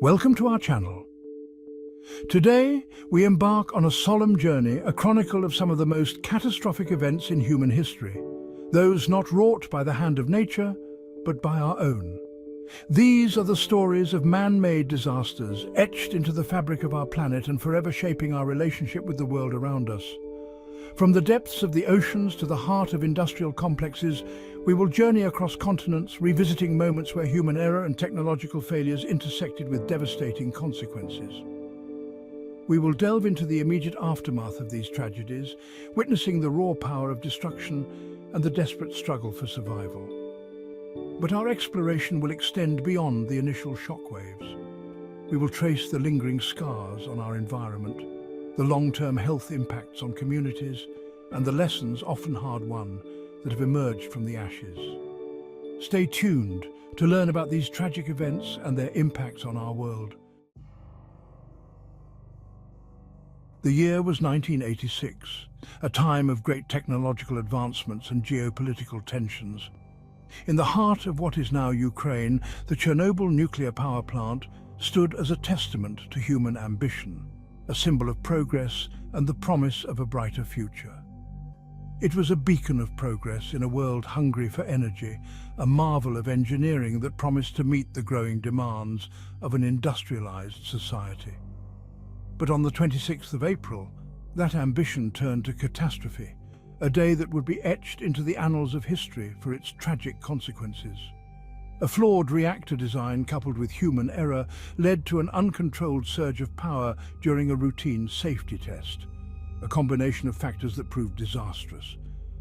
Welcome to our channel. Today, we embark on a solemn journey, a chronicle of some of the most catastrophic events in human history, those not wrought by the hand of nature, but by our own. These are the stories of man-made disasters, etched into the fabric of our planet and forever shaping our relationship with the world around us. From the depths of the oceans to the heart of industrial complexes, we will journey across continents, revisiting moments where human error and technological failures intersected with devastating consequences. We will delve into the immediate aftermath of these tragedies, witnessing the raw power of destruction and the desperate struggle for survival. But our exploration will extend beyond the initial shockwaves. We will trace the lingering scars on our environment, the long-term health impacts on communities, and the lessons, often hard-won, that have emerged from the ashes. Stay tuned to learn about these tragic events and their impacts on our world. The year was 1986, a time of great technological advancements and geopolitical tensions. In the heart of what is now Ukraine, the Chernobyl nuclear power plant stood as a testament to human ambition, a symbol of progress and the promise of a brighter future. It was a beacon of progress in a world hungry for energy, a marvel of engineering that promised to meet the growing demands of an industrialized society. But on the 26th of April, that ambition turned to catastrophe, a day that would be etched into the annals of history for its tragic consequences. A flawed reactor design coupled with human error led to an uncontrolled surge of power during a routine safety test, a combination of factors that proved disastrous.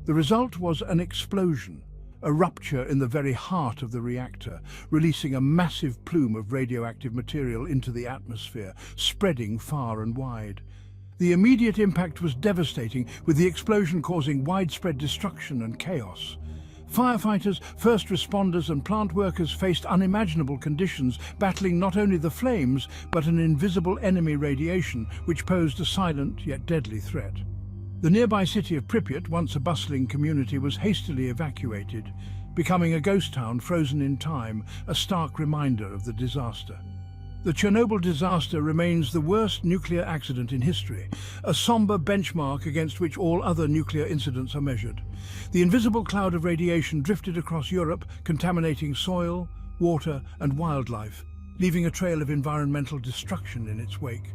The result was an explosion, a rupture in the very heart of the reactor, releasing a massive plume of radioactive material into the atmosphere, spreading far and wide. The immediate impact was devastating, with the explosion causing widespread destruction and chaos. Firefighters, first responders and plant workers faced unimaginable conditions, battling not only the flames, but an invisible enemy radiation, which posed a silent yet deadly threat. The nearby city of Pripyat, once a bustling community, was hastily evacuated, becoming a ghost town frozen in time, a stark reminder of the disaster. The Chernobyl disaster remains the worst nuclear accident in history, a somber benchmark against which all other nuclear incidents are measured. The invisible cloud of radiation drifted across Europe, contaminating soil, water, and wildlife, leaving a trail of environmental destruction in its wake.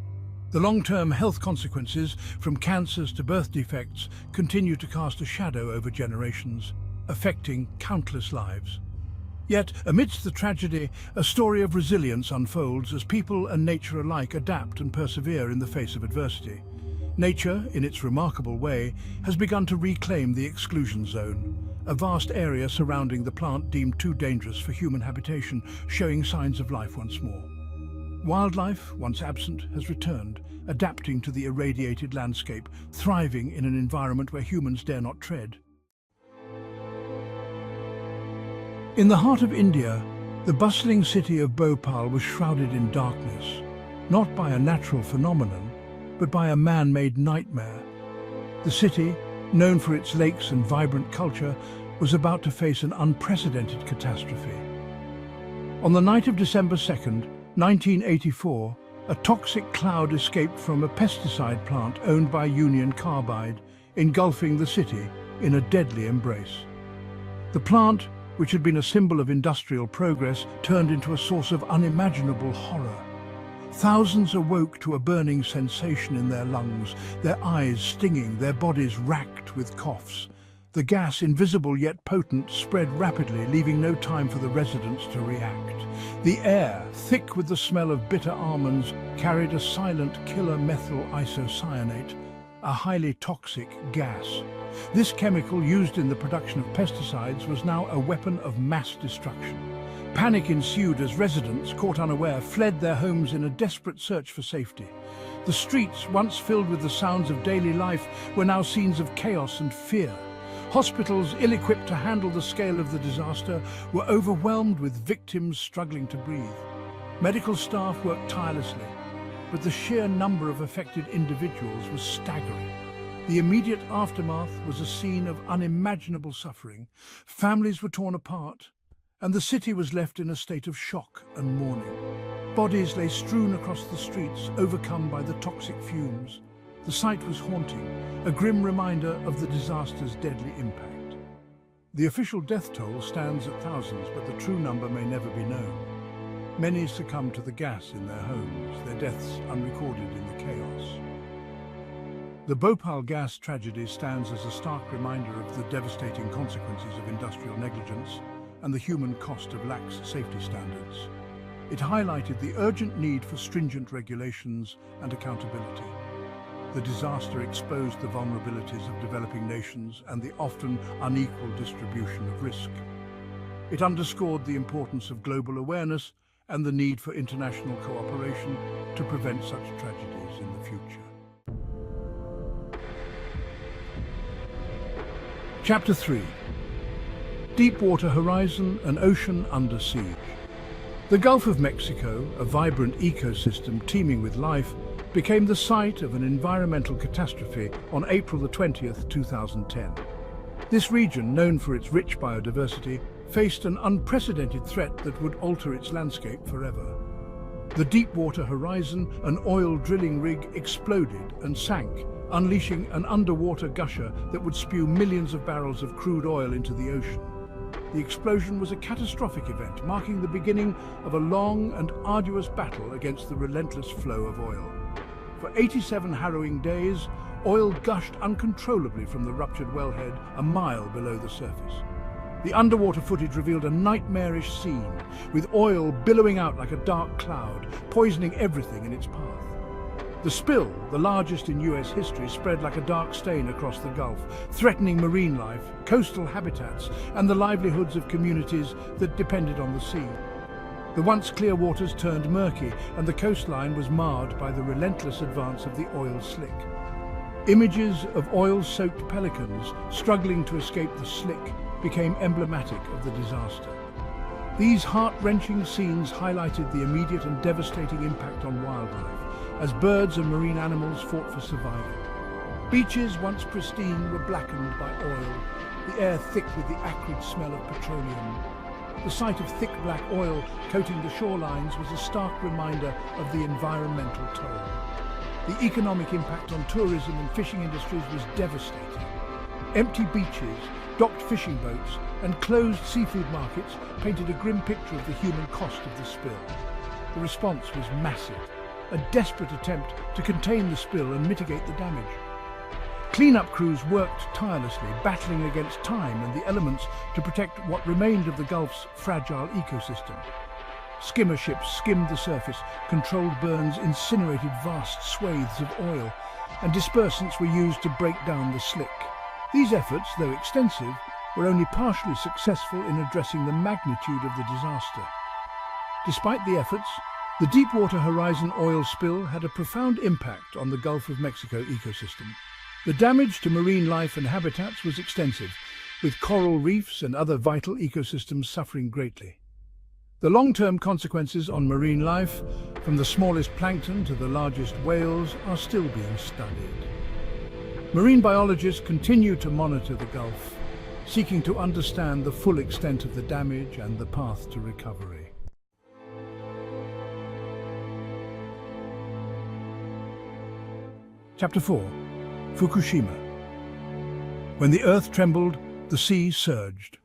The long-term health consequences, from cancers to birth defects, continue to cast a shadow over generations, affecting countless lives. Yet, amidst the tragedy, a story of resilience unfolds as people and nature alike adapt and persevere in the face of adversity. Nature, in its remarkable way, has begun to reclaim the exclusion zone, a vast area surrounding the plant deemed too dangerous for human habitation, showing signs of life once more. Wildlife, once absent, has returned, adapting to the irradiated landscape, thriving in an environment where humans dare not tread. In the heart of India, the bustling city of Bhopal was shrouded in darkness, not by a natural phenomenon, but by a man-made nightmare. The city, known for its lakes and vibrant culture, was about to face an unprecedented catastrophe. On the night of December 2nd, 1984, a toxic cloud escaped from a pesticide plant owned by Union Carbide, engulfing the city in a deadly embrace. The plant, which had been a symbol of industrial progress, turned into a source of unimaginable horror. Thousands awoke to a burning sensation in their lungs, their eyes stinging, their bodies racked with coughs. The gas, invisible yet potent, spread rapidly, leaving no time for the residents to react. The air, thick with the smell of bitter almonds, carried a silent killer methyl isocyanate, a highly toxic gas. This chemical, used in the production of pesticides, was now a weapon of mass destruction. Panic ensued as residents, caught unaware, fled their homes in a desperate search for safety. The streets, once filled with the sounds of daily life, were now scenes of chaos and fear. Hospitals, ill-equipped to handle the scale of the disaster, were overwhelmed with victims struggling to breathe. Medical staff worked tirelessly, but the sheer number of affected individuals was staggering. The immediate aftermath was a scene of unimaginable suffering. Families were torn apart, and the city was left in a state of shock and mourning. Bodies lay strewn across the streets, overcome by the toxic fumes. The sight was haunting, a grim reminder of the disaster's deadly impact. The official death toll stands at thousands, but the true number may never be known. Many succumbed to the gas in their homes, their deaths unrecorded in the chaos. The Bhopal gas tragedy stands as a stark reminder of the devastating consequences of industrial negligence and the human cost of lax safety standards. It highlighted the urgent need for stringent regulations and accountability. The disaster exposed the vulnerabilities of developing nations and the often unequal distribution of risk. It underscored the importance of global awareness and the need for international cooperation to prevent such tragedies in the future. Chapter 3. Deepwater Horizon, an ocean under siege. The Gulf of Mexico, a vibrant ecosystem teeming with life, became the site of an environmental catastrophe on April 20th, 2010. This region, known for its rich biodiversity, faced an unprecedented threat that would alter its landscape forever. The Deepwater Horizon, an oil drilling rig, exploded and sank, unleashing an underwater gusher that would spew millions of barrels of crude oil into the ocean. The explosion was a catastrophic event, marking the beginning of a long and arduous battle against the relentless flow of oil. For 87 harrowing days, oil gushed uncontrollably from the ruptured wellhead a mile below the surface. The underwater footage revealed a nightmarish scene, with oil billowing out like a dark cloud, poisoning everything in its path. The spill, the largest in US history, spread like a dark stain across the Gulf, threatening marine life, coastal habitats, and the livelihoods of communities that depended on the sea. The once clear waters turned murky, and the coastline was marred by the relentless advance of the oil slick. Images of oil-soaked pelicans struggling to escape the slick became emblematic of the disaster. These heart-wrenching scenes highlighted the immediate and devastating impact on wildlife, as birds and marine animals fought for survival. Beaches, once pristine, were blackened by oil, the air thick with the acrid smell of petroleum. The sight of thick black oil coating the shorelines was a stark reminder of the environmental toll. The economic impact on tourism and fishing industries was devastating. Empty beaches, docked fishing boats, and closed seafood markets painted a grim picture of the human cost of the spill. The response was massive, a desperate attempt to contain the spill and mitigate the damage. Cleanup crews worked tirelessly, battling against time and the elements to protect what remained of the Gulf's fragile ecosystem. Skimmer ships skimmed the surface, controlled burns, incinerated vast swathes of oil, and dispersants were used to break down the slick. These efforts, though extensive, were only partially successful in addressing the magnitude of the disaster. Despite the efforts, the Deepwater Horizon oil spill had a profound impact on the Gulf of Mexico ecosystem. The damage to marine life and habitats was extensive, with coral reefs and other vital ecosystems suffering greatly. The long-term consequences on marine life, from the smallest plankton to the largest whales, are still being studied. Marine biologists continue to monitor the Gulf, seeking to understand the full extent of the damage and the path to recovery. Chapter 4. Fukushima. When the earth trembled, the sea surged.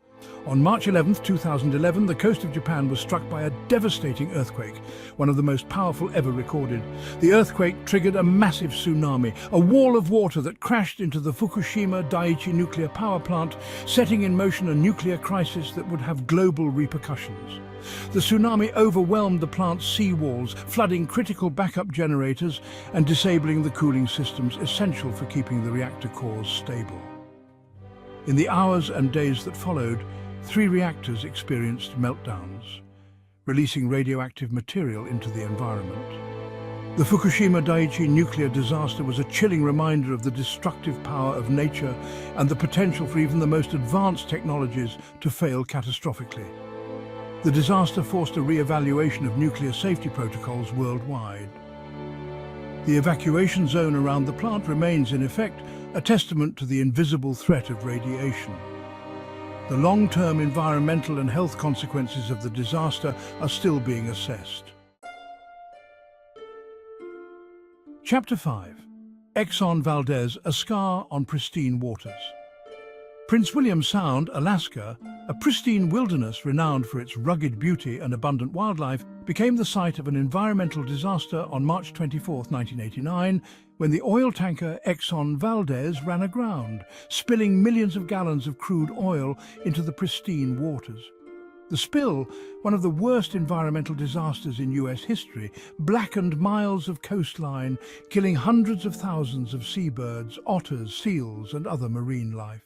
On March 11, 2011, the coast of Japan was struck by a devastating earthquake, one of the most powerful ever recorded. The earthquake triggered a massive tsunami, a wall of water that crashed into the Fukushima Daiichi nuclear power plant, setting in motion a nuclear crisis that would have global repercussions. The tsunami overwhelmed the plant's seawalls, flooding critical backup generators and disabling the cooling systems essential for keeping the reactor cores stable. In the hours and days that followed, 3 reactors experienced meltdowns, releasing radioactive material into the environment. The Fukushima Daiichi nuclear disaster was a chilling reminder of the destructive power of nature and the potential for even the most advanced technologies to fail catastrophically. The disaster forced a re-evaluation of nuclear safety protocols worldwide. The evacuation zone around the plant remains, in effect, a testament to the invisible threat of radiation. The long-term environmental and health consequences of the disaster are still being assessed. Chapter 5. Exxon Valdez, a scar on pristine waters. Prince William Sound, Alaska, a pristine wilderness renowned for its rugged beauty and abundant wildlife, became the site of an environmental disaster on March 24, 1989, when the oil tanker Exxon Valdez ran aground, spilling millions of gallons of crude oil into the pristine waters. The spill, one of the worst environmental disasters in US history, blackened miles of coastline, killing hundreds of thousands of seabirds, otters, seals, and other marine life.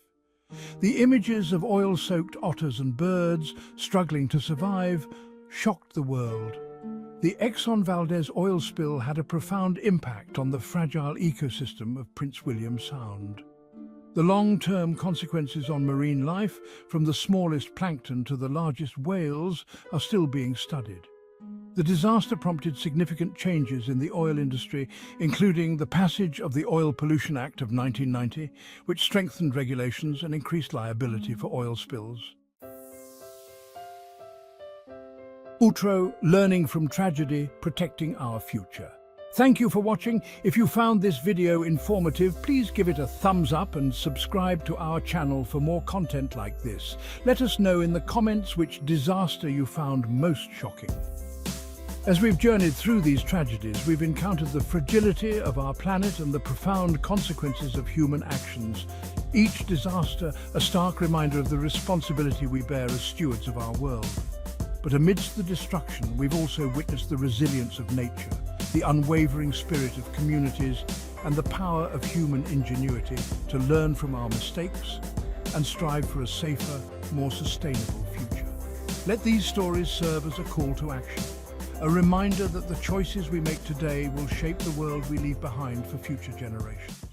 The images of oil-soaked otters and birds struggling to survive shocked the world. The Exxon Valdez oil spill had a profound impact on the fragile ecosystem of Prince William Sound. The long-term consequences on marine life, from the smallest plankton to the largest whales, are still being studied. The disaster prompted significant changes in the oil industry, including the passage of the Oil Pollution Act of 1990, which strengthened regulations and increased liability for oil spills. Outro: learning from tragedy, protecting our future. Thank you for watching. If you found this video informative, please give it a thumbs up and subscribe to our channel for more content like this. Let us know in the comments which disaster you found most shocking. As we've journeyed through these tragedies, we've encountered the fragility of our planet and the profound consequences of human actions. Each disaster a stark reminder of the responsibility we bear as stewards of our world. But amidst the destruction, we've also witnessed the resilience of nature, the unwavering spirit of communities, and the power of human ingenuity to learn from our mistakes and strive for a safer, more sustainable future. Let these stories serve as a call to action, a reminder that the choices we make today will shape the world we leave behind for future generations.